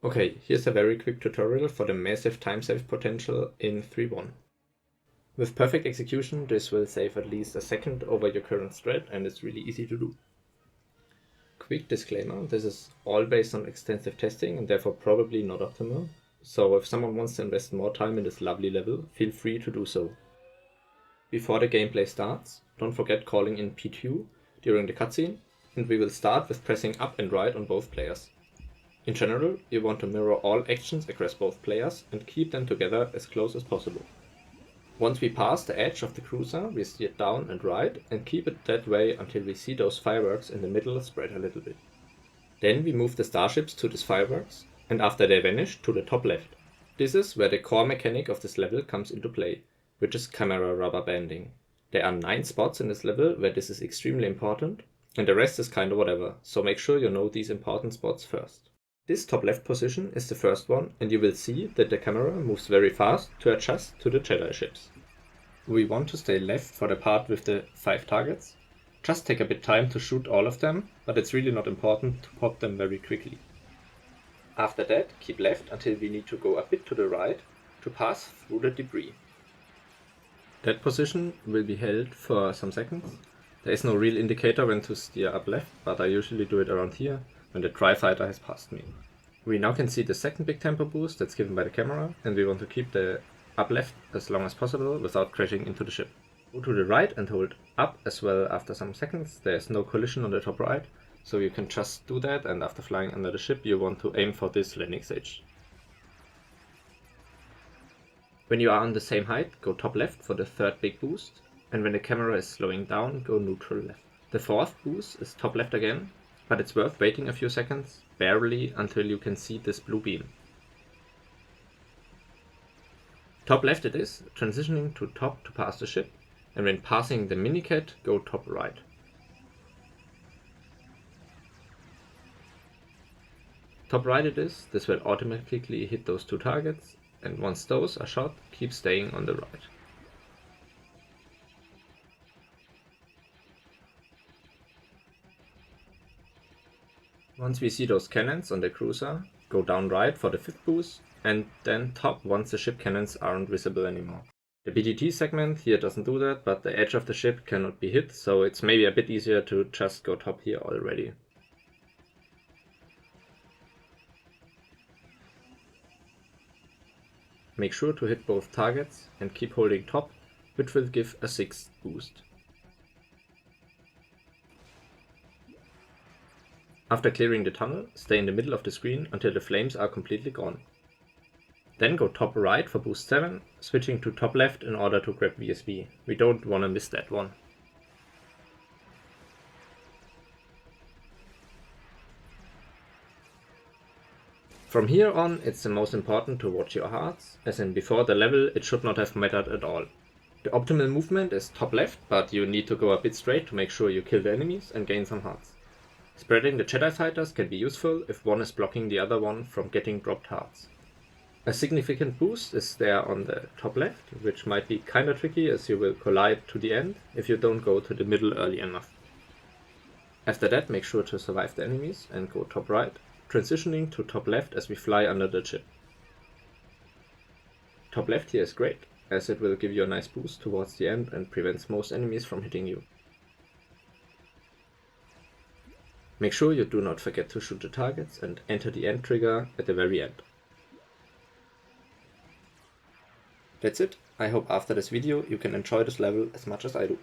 Okay, here's a very quick tutorial for the massive time save potential in 3.1. With perfect execution, this will save at least a second over your current thread, and it's really easy to do. Quick disclaimer, this is all based on extensive testing and therefore probably not optimal, so if someone wants to invest more time in this lovely level, feel free to do so. Before the gameplay starts, don't forget calling in P2 during the cutscene, and we will start with pressing up and right on both players. In general, you want to mirror all actions across both players and keep them together as close as possible. Once we pass the edge of the cruiser, we steer down and right and keep it that way until we see those fireworks in the middle spread a little bit. Then we move the starships to these fireworks, and after they vanish, to the top left. This is where the core mechanic of this level comes into play, which is camera rubber banding. There are 9 spots in this level where this is extremely important, and the rest is kinda whatever, so make sure you know these important spots first. This top left position is the first one, and you will see that the camera moves very fast to adjust to the Jedi ships. We want to stay left for the part with the 5 targets. Just take a bit time to shoot all of them, but it's really not important to pop them very quickly. After that, keep left until we need to go a bit to the right to pass through the debris. That position will be held for some seconds. There is no real indicator when to steer up left, but I usually do it around here, when the Tri-Fighter has passed me. We now can see the second big tempo boost that's given by the camera, and we want to keep the up left as long as possible without crashing into the ship. Go to the right and hold up as well after some seconds. There is no collision on the top right, so you can just do that, and after flying under the ship you want to aim for this landing stage. When you are on the same height, go top left for the third big boost, and when the camera is slowing down, go neutral left. The fourth boost is top left again, but it's worth waiting a few seconds, barely, until you can see this blue beam. Top left it is, transitioning to top to pass the ship, and when passing the minicat, go top right. Top right it is, this will automatically hit those 2 targets, and once those are shot, keep staying on the right. Once we see those cannons on the cruiser, go down right for the 5th boost, and then top once the ship cannons aren't visible anymore. The BTT segment here doesn't do that, but the edge of the ship cannot be hit, so it's maybe a bit easier to just go top here already. Make sure to hit both targets and keep holding top, which will give a 6th boost. After clearing the tunnel, stay in the middle of the screen until the flames are completely gone. Then go top right for boost 7, switching to top left in order to grab VSV. We don't want to miss that one. From here on, it's the most important to watch your hearts, as in before the level it should not have mattered at all. The optimal movement is top left, but you need to go a bit straight to make sure you kill the enemies and gain some hearts. Spreading the Jedi fighters can be useful if one is blocking the other one from getting dropped hearts. A significant boost is there on the top left, which might be kinda tricky as you will collide to the end if you don't go to the middle early enough. After that, make sure to survive the enemies and go top right, transitioning to top left as we fly under the ship. Top left here is great, as it will give you a nice boost towards the end and prevents most enemies from hitting you. Make sure you do not forget to shoot the targets and enter the end trigger at the very end. That's it. I hope after this video you can enjoy this level as much as I do.